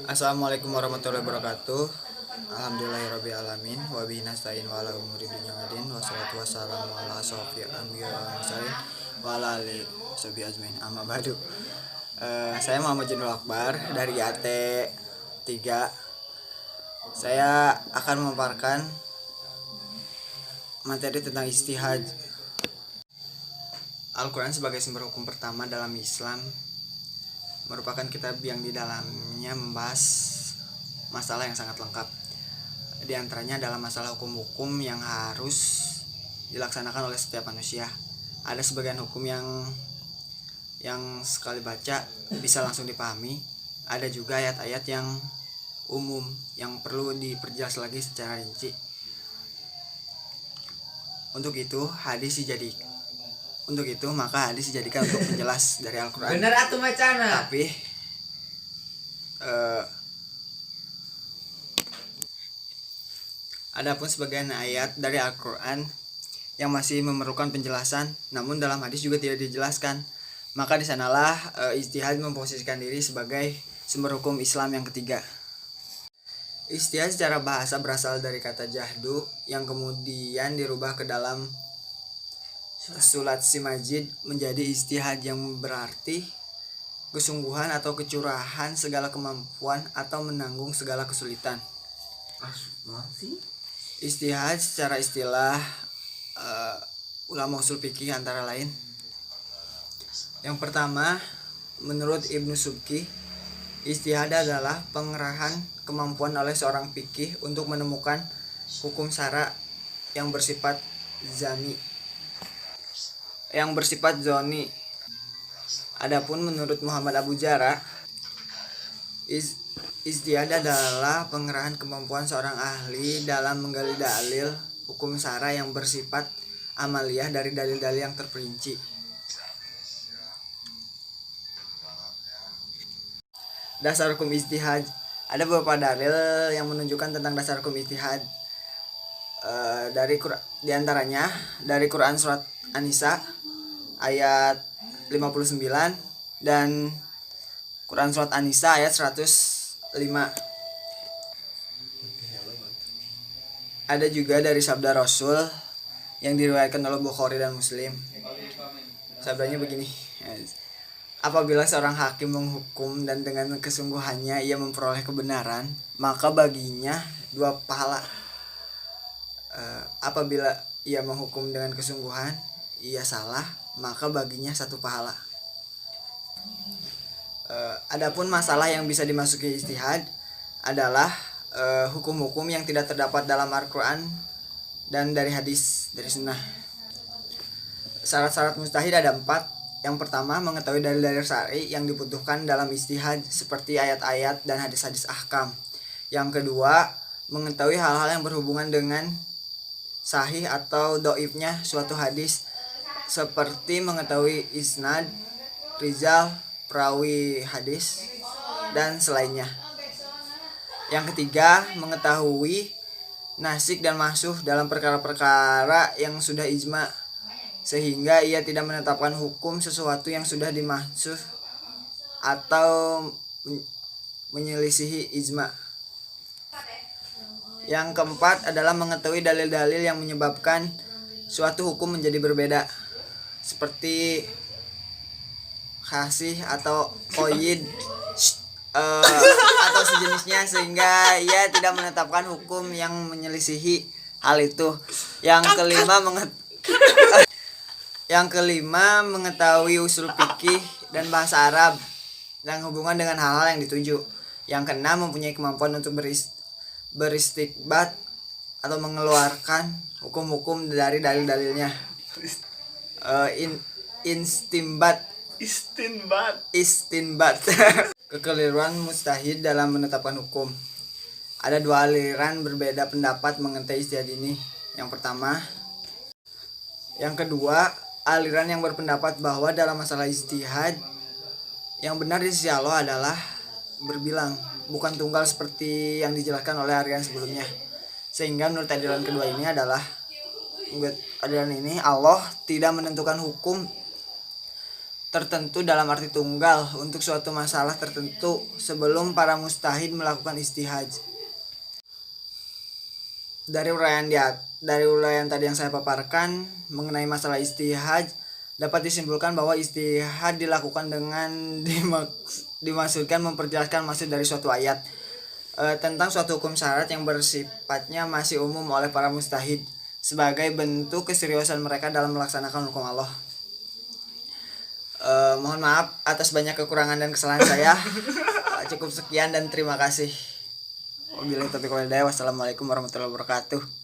Assalamualaikum warahmatullahi wabarakatuh. Alhamdulillahirabbil alamin wa bihi nasta'in wa ala umuri dunya waddin wassalatu wassalamu ala asyrofil anbiya wal mursalin wa ala alihi washabihi ajmain. Amma ba'du. Saya Muhammad Jinul Akbar dari AT 3. Saya akan memaparkan materi tentang ijtihad. Al-Quran sebagai sumber hukum pertama dalam Islam merupakan kitab yang di dalamnya membahas masalah yang sangat lengkap. Di antaranya adalah masalah hukum-hukum yang harus dilaksanakan oleh setiap manusia. Ada sebagian hukum yang sekali baca bisa langsung dipahami. Ada juga ayat-ayat yang umum yang perlu diperjelas lagi secara rinci. Untuk itu maka hadis dijadikan untuk penjelas dari Al-Quran. Bener atuh macana. Tapi adapun sebagian ayat dari Al-Quran yang masih memerlukan penjelasan, namun dalam hadis juga tidak dijelaskan. Maka di sanalah ijtihad memposisikan diri sebagai sumber hukum Islam yang ketiga. Ijtihad secara bahasa berasal dari kata jahdu yang kemudian dirubah ke dalam sulat Simajid menjadi ijtihad yang berarti kesungguhan atau kecurahan segala kemampuan atau menanggung segala kesulitan. Ijtihad secara istilah ulama usul fikih antara lain. Yang pertama, menurut Ibnu Subki, ijtihad adalah pengerahan kemampuan oleh seorang fikih untuk menemukan hukum syara yang bersifat zoni. Adapun menurut Muhammad Abu Jara, ijtihad adalah pengerahan kemampuan seorang ahli dalam menggali dalil hukum syara yang bersifat amaliyah dari dalil-dalil yang terperinci. Dasar hukum ijtihad. Ada beberapa dalil yang menunjukkan tentang dasar hukum ijtihad. Di antaranya dari Quran surat An-Nisa ayat 59 dan Quran surat An-Nisa ayat 105. Ada juga dari sabda Rasul yang diriwayatkan oleh Bukhari dan Muslim. Sabdanya begini: apabila seorang hakim menghukum dan dengan kesungguhannya ia memperoleh kebenaran, maka baginya 2 pahala. Apabila ia menghukum dengan kesungguhan ia salah, maka baginya 1 pahala. Adapun masalah yang bisa dimasuki ijtihad adalah hukum-hukum yang tidak terdapat dalam Al-Quran dan dari hadis, dari sunnah. Syarat-syarat mustahid ada 4. Yang pertama, mengetahui dalil-dalil syar'i yang dibutuhkan dalam ijtihad seperti ayat-ayat dan hadis-hadis ahkam. Yang kedua, mengetahui hal-hal yang berhubungan dengan sahih atau dhaifnya suatu hadis, seperti mengetahui isnad, rijal, perawi hadis, dan selainnya. Yang ketiga, mengetahui nasik dan mansuh dalam perkara-perkara yang sudah ijma, sehingga ia tidak menetapkan hukum sesuatu yang sudah dimansuh atau menyelisihi ijma. Yang keempat adalah mengetahui dalil-dalil yang menyebabkan suatu hukum menjadi berbeda, seperti khasih atau qaid atau sejenisnya, sehingga ia tidak menetapkan hukum yang menyelisihi hal itu. Yang kelima mengetahui usul fikih dan bahasa Arab dan hubungan dengan hal-hal yang dituju. Yang keenam, mempunyai kemampuan untuk beristikbat atau mengeluarkan hukum-hukum dari dalil-dalilnya. Istinbat. Kekeliruan mustahid dalam menetapkan hukum. Ada 2 aliran berbeda pendapat mengenai ijtihad ini. Yang kedua, aliran yang berpendapat bahwa dalam masalah ijtihad yang benar di sisi Allah adalah berbilang, bukan tunggal seperti yang dijelaskan oleh aliran sebelumnya. Sehingga menurut aliran kedua ini Allah tidak menentukan hukum tertentu dalam arti tunggal untuk suatu masalah tertentu sebelum para mustahid melakukan istihad. Dari uraian tadi yang saya paparkan mengenai masalah istihad, dapat disimpulkan bahwa istihad dilakukan dengan dimaksudkan memperjelaskan maksud dari suatu ayat tentang suatu hukum syarat yang bersifatnya masih umum oleh para mustahid sebagai bentuk keseriusan mereka dalam melaksanakan hukum Allah. Mohon maaf atas banyak kekurangan dan kesalahan saya. Cukup sekian dan terima kasih. Wabillahi taufiq wal hidayah. Wassalamualaikum warahmatullahi wabarakatuh.